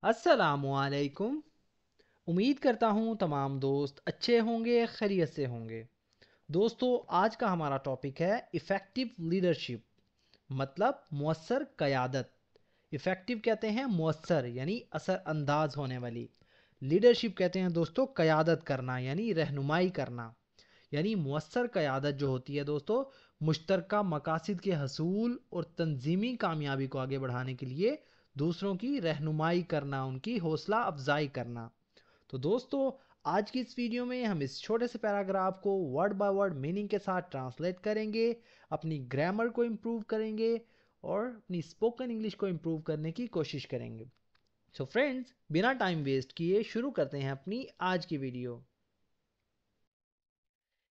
अस्सलामुअलैकुम। उम्मीद करता हूँ तमाम दोस्त अच्छे होंगे, खैरियत से होंगे। दोस्तों, आज का हमारा टॉपिक है इफ़ेक्टिव लीडरशिप, मतलब मुअस्सर क़यादत। इफ़ेक्टिव कहते हैं मुअस्सर यानी असरअंदाज होने वाली। लीडरशिप कहते हैं दोस्तों क़यादत करना यानी रहनुमाई करना। यानी मुअस्सर क़यादत जो होती है दोस्तों, मुश्तरका मकासद के हसूल और तंजीमी कामयाबी को आगे बढ़ाने के लिए दूसरों की रहनुमाई करना, उनकी हौसला अफजाई करना। तो दोस्तों, आज की इस वीडियो में हम इस छोटे से पैराग्राफ को वर्ड बाय वर्ड मीनिंग के साथ ट्रांसलेट करेंगे, अपनी ग्रामर को इम्प्रूव करेंगे और अपनी स्पोकन इंग्लिश को इम्प्रूव करने की कोशिश करेंगे। सो फ्रेंड्स, बिना टाइम वेस्ट किए शुरू करते हैं अपनी आज की video.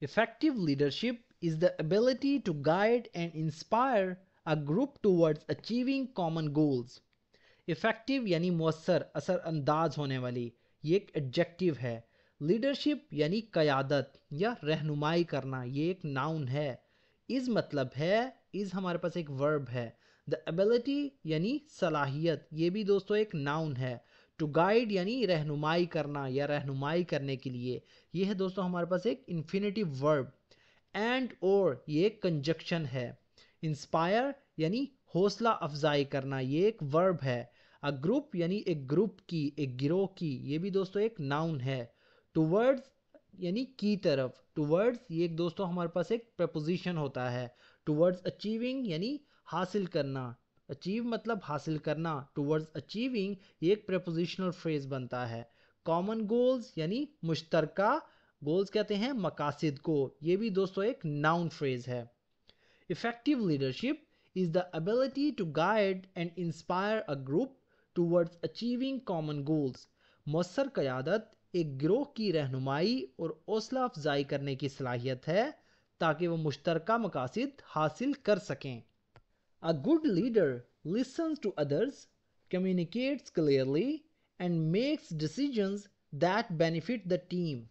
Effective leadership is the ability to guide and inspire a group towards achieving common goals. Effective यानी मौसर असरअंदाज होने वाली, ये एक एडजेक्टिव है। लीडरशिप यानी क़यादत या रहनुमाई करना, ये एक नाउन है। इस मतलब है, इस हमारे पास एक वर्ब है। द एबिलिटी यानी सलाहियत, ये भी दोस्तों एक नाउन है। टू गाइड यानी रहनुमाई करना या रहनुमाई करने के लिए, ये है दोस्तों हमारे पास एक इन्फिनेटिव वर्ब। एंड और ये एक कंजक्शन है। इंस्पायर यानी हौसला अफजाई करना, ये एक वर्ब है। अ ग्रुप यानी एक ग्रुप की, एक गिरोह की, ये भी दोस्तों एक नाउन है। टूवर्ड्स यानी की तरफ, टूवर्ड्स ये एक दोस्तों हमारे पास एक प्रपोजिशन होता है। टूवर्ड्स अचीविंग यानी हासिल करना, अचीव मतलब हासिल करना। टूवर्ड्स अचीविंग ये एक प्रपोजिशनल फ्रेज बनता है। कॉमन गोल्स यानी मुश्तरका, गोल्स कहते हैं मकासिद को, ये भी दोस्तों एक नाउन फ्रेज है। Effective leadership is the ability to guide and inspire a group towards achieving common goals. मौसर क़यादत एक गिरोह की रहनुमाई और हौसला अफजाई करने की सलाहियत है ताकि वो मुश्तरका मकासिद हासिल कर सकें। A good leader listens to others, communicates clearly, and makes decisions that benefit the team.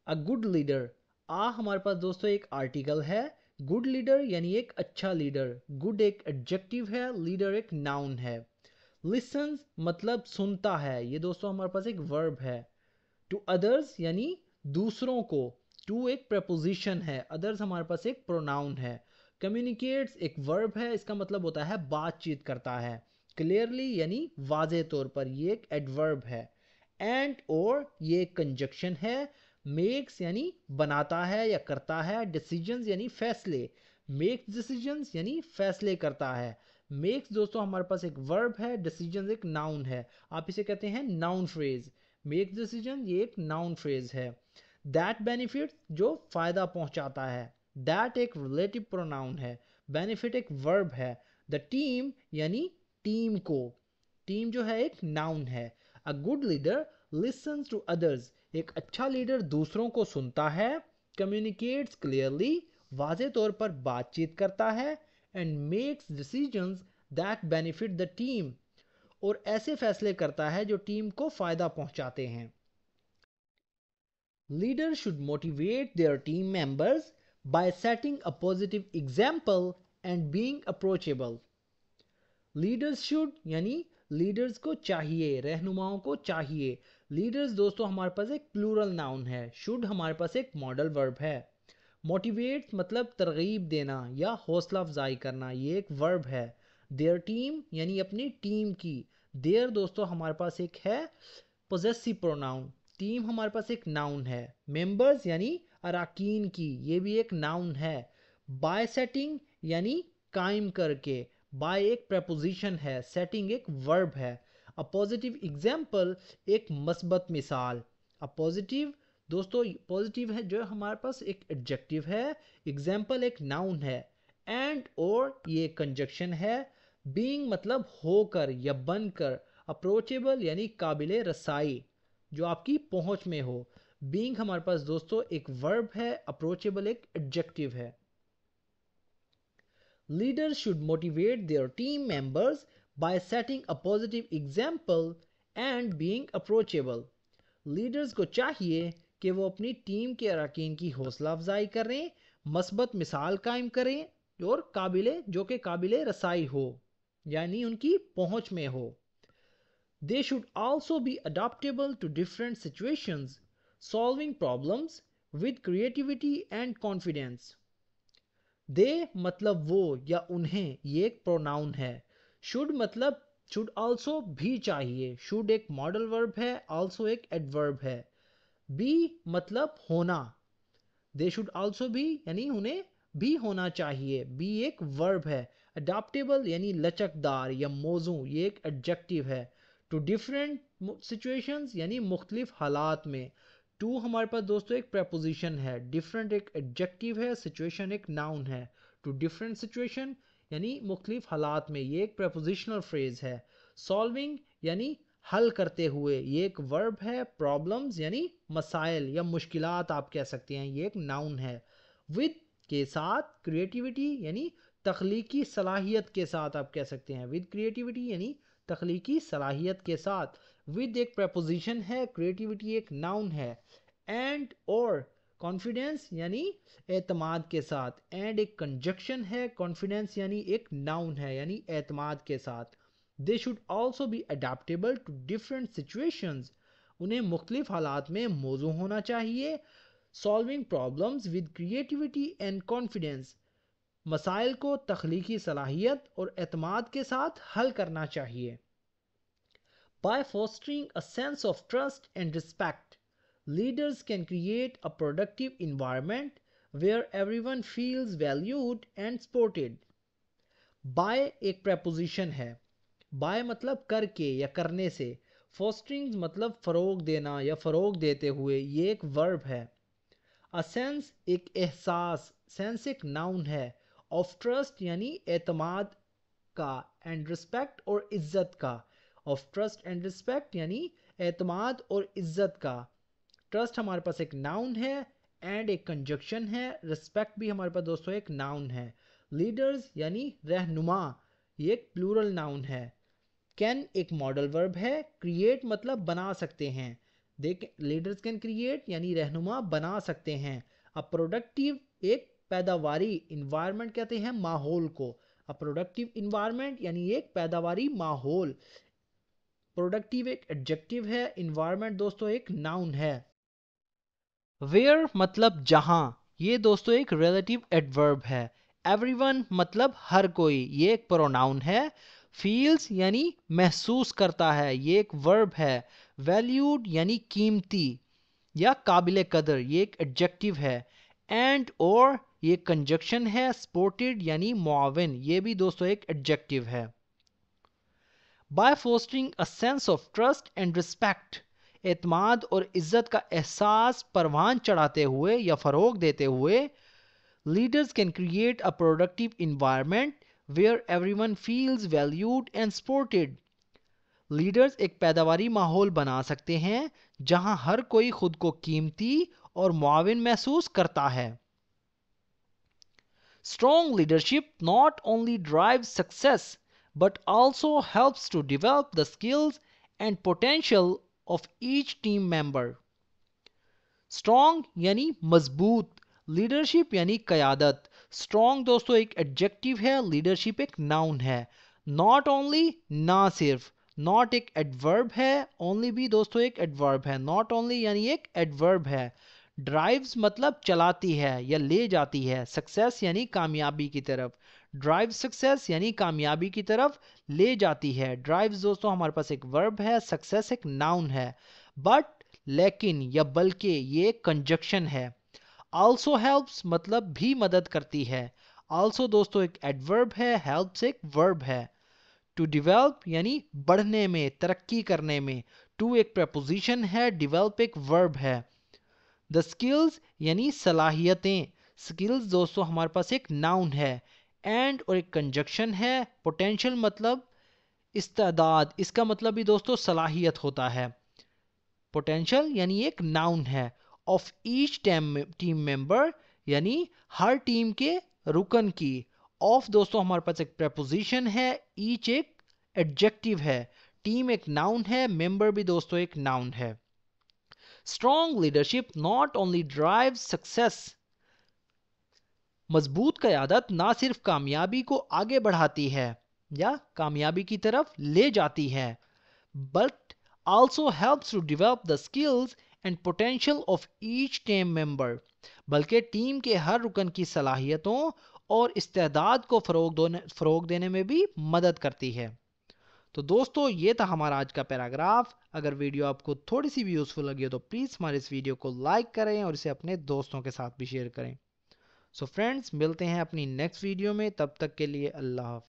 Uh good leader, आ हमारे पास दोस्तों एक आर्टिकल है। गुड लीडर यानी एक अच्छा लीडर। गुड एक एडजेक्टिव है, लीडर एक नाउन है। लिसन्स मतलब सुनता है, ये दोस्तों हमारे पास एक वर्ब है। टू अदर्स यानी दूसरों को, टू एक प्रपोजिशन है, अदर्स हमारे पास एक प्रोनाउन है। कम्युनिकेट्स एक वर्ब है, इसका मतलब होता है बातचीत करता है। क्लियरली यानी वाजे तौर पर, ये एक एडवर्ब है। एंड और ये एक कंजक्शन है। मेक्स यानी बनाता है या करता है। डिसीजंस यानी फैसले, मेक्स डिसीजंस यानी फैसले करता है। मेक्स दोस्तों हमारे पास एक वर्ब है, डिसीजंस एक नाउन है। आप इसे कहते हैं नाउन फ्रेज। मेक डिसीजन ये एक नाउन फ्रेज है। दैट बेनिफिट जो फायदा पहुंचाता है। दैट एक रिलेटिव प्रोनाउन है। बेनिफिट एक वर्ब है। द टीम यानी टीम को, टीम जो है एक नाउन है। A good leader listens to others, एक अच्छा लीडर दूसरों को सुनता है। कम्युनिकेट्स क्लियरली, वाजे तौर पर बातचीत करता है। And makes decisions that benefit the team, और ऐसे फैसले करता है जो टीम को फायदा पहुंचाते हैं। Leader should motivate their team members bye setting a positive example and being approachable. Leaders should यानी लीडर्स को चाहिए, रहनुमाओं को चाहिए। लीडर्स दोस्तों हमारे पास एक प्लूरल नाउन है। शुड हमारे पास एक मॉडल वर्ब है। मोटिवेट मतलब तरगीब देना या हौसला अफजाई करना, ये एक वर्ब है। देयर टीम यानी अपनी टीम की। देयर दोस्तों हमारे पास एक है पोजेसिव प्रोनाउन। टीम हमारे पास एक नाउन है। मेंबर्स यानी अराकीन की, ये भी एक नाउन है। बाय सेटिंग यानी कायम करके, बाय एक प्रपोजिशन है, सेटिंग एक वर्ब है। अ पॉजिटिव एग्जाम्पल एक मस्बत मिसाल। अ पॉजिटिव दोस्तों पॉजिटिव है जो हमारे पास एक एडजेक्टिव है। एग्जाम्पल एक नाउन है। एंड और ये कंजक्शन है। बीइंग मतलब होकर या बनकर। अप्रोचेबल यानी काबिले रसाई, जो आपकी पहुंच में हो। बीइंग हमारे पास दोस्तों एक वर्ब है, अप्रोचेबल एक एडजेक्टिव है। Leaders should motivate their team members by setting a positive example and being approachable. Leaders को चाहिए कि वो अपनी टीम के अरकान की हौसला अफजाई करें, मस्बत मिसाल कायम करें और जो कि काबिले रसाई हो, यानी उनकी पहुंच में हो। They should also be adaptable to different situations, solving problems with creativity and confidence. दे मतलब वो या उन्हें, ये एक प्रोनाउन है. शुड मतलब शुड आल्सो भी चाहिए. शुड एक मॉडल वर्ब है, आल्सो एक एडवर्ब है. बी मतलब होना. दे शुड आल्सो भी यानी उन्हें भी होना चाहिए. बी एक वर्ब है. अडाप्टेबल यानी लचकदार या मौजू, ये एक एडजेक्टिव है. टू डिफरेंट सिचुएशंस यानी मुख्तलिफ हालात में. टू हमारे पास दोस्तों एक प्रेपोजिशन है. डिफरेंट एक एडजेक्टिव है. सिचुएशन एक नाउन है. टू डिफरेंट सिचुएशन यानी मुख्तलिफ हालात में, ये एक प्रेपोजिशनल फ्रेज है. सॉल्विंग यानी हल करते हुए, ये एक वर्ब है. प्रॉब्लम्स यानी मसाइल या मुश्किलात आप कह सकते हैं, ये एक नाउन है. विद के साथ, क्रिएटिविटी यानी तख्लीकी सलाहियत के साथ आप कह सकते हैं. विद क्रिएटिविटी यानी तख्लीकी सलाहियत के साथ. विद एक प्रपोजिशन है, क्रिएटिविटी एक नाउन है. एंड और कॉन्फिडेंस यानी एतमाद के साथ. एंड एक कंजक्शन है. कॉन्फिडेंस यानी एक नाउन है यानी एतमाद के साथ. They should also be adaptable to different situations. उन्हें मुख्तलिफ हालात में मौजू होना चाहिए. Solving problems with creativity and confidence. मसाइल को तख्लीकी सलाहियत और एतमाद के साथ हल करना चाहिए. By fostering a sense of trust and respect, leaders can create a productive environment where everyone feels valued and supported. By एक preposition है. By मतलब करके या करने से. Fostering मतलब फ़रोग देना या फ़रोग देते हुए, ये एक verb है. A sense एक एहसास. Sense एक noun है. Of trust यानी एतमाद का. And respect और इज्जत का. ऑफ ट्रस्ट एंड रिस्पेक्ट यानी एतमाद और इज्जत का. ट्रस्ट हमारे पास एक नाउन है. एंड एक कंजक्शन है. रिस्पेक्ट भी हमारे पास दोस्तों एक नाउन है. लीडर्स यानी रहनुमा, ये एक प्लूरल नाउन है. कैन एक मॉडल वर्ब है. क्रिएट मतलब बना सकते हैं. लीडर्स कैन क्रिएट यानी रहनुमा बना सकते हैं. अ प्रोडक्टिव एक पैदावारी. इन्वायरमेंट कहते हैं माहौल को. अ प्रोडक्टिव इन्वायरमेंट यानी एक पैदावारी माहौल. प्रोडक्टिव एक एडजेक्टिव है. इन्वायरमेंट दोस्तों एक नाउन है. वेयर मतलब जहां, ये दोस्तों एक रिलेटिव एडवर्ब है. एवरीवन मतलब हर कोई, ये एक प्रोनाउन है. फील्स यानी महसूस करता है, ये एक वर्ब है. वैल्यूड यानी कीमती या काबिल कदर, ये एक एडजेक्टिव है. एंड और ये कंजक्शन है. सपोर्टेड यानी मुआविन, ये भी दोस्तों एक एडजेक्टिव है. By fostering a sense of trust and respect, एतमाद और इज्जत का एहसास परवान चढ़ाते हुए या फरोग देते हुए, leaders can create a productive environment where everyone feels valued and supported. Leaders एक पैदावारी माहौल बना सकते हैं जहां हर कोई खुद को कीमती और मुआविन महसूस करता है. Strong leadership not only drives success but also helps to develop the skills and potential of each team member. Strong यानी मजबूत. लीडरशिप यानी क़यादत. स्ट्रॉन्ग दोस्तों एक एडजेक्टिव है. लीडरशिप एक नाउन है. नॉट ओनली ना सिर्फ. नॉट एक एडवर्ब है. ओनली भी दोस्तों एक एडवर्ब है. नॉट ओनली यानी एक एडवर्ब है. ड्राइव्स मतलब चलाती है या ले जाती है. सक्सेस यानी कामयाबी की तरफ. ड्राइव सक्सेस यानी कामयाबी की तरफ ले जाती है. ड्राइव्स दोस्तों हमारे पास एक वर्ब है. सक्सेस एक नाउन है. बट लेकिन या बल्कि ये कंजक्शन है. आल्सो हेल्प्स मतलब भी मदद करती है. आल्सो दोस्तों एक एडवर्ब है. हेल्प्स एक वर्ब है. टू डिवेल्प यानी बढ़ने में, तरक्की करने में. टू एक प्रपोजिशन है. डिवेल्प एक वर्ब है. द स्किल्स यानी सलाहियतें. स्किल्स दोस्तों हमारे पास एक नाउन है. एंड और एक कंजक्शन है. पोटेंशियल मतलब इस्तादाद, इसका मतलब भी दोस्तों सलाहियत होता है. पोटेंशियल यानी एक नाउन है. ऑफ ईच टीम मेंबर यानी हर टीम के रुकन की. ऑफ दोस्तों हमारे पास एक प्रपोजिशन है. ईच एक एडजेक्टिव है. टीम एक नाउन है. मेंबर भी दोस्तों एक नाउन है. Strong leadership not only drives success, मजबूत क़यादत ना सिर्फ कामयाबी को आगे बढ़ाती है या कामयाबी की तरफ ले जाती है, but also helps to develop the skills and potential of each team member, बल्कि टीम के हर रुकन की सलाहियतों और इस्तेदाद को फ़रोग देने में भी मदद करती है। तो दोस्तों ये था हमारा आज का पैराग्राफ। अगर वीडियो आपको थोड़ी सी भी यूज़फुल लगी हो तो प्लीज़ हमारे इस वीडियो को लाइक करें और इसे अपने दोस्तों के साथ भी शेयर करें। सो फ्रेंड्स, मिलते हैं अपनी नेक्स्ट वीडियो में, तब तक के लिए अल्लाह हाफ़िज़।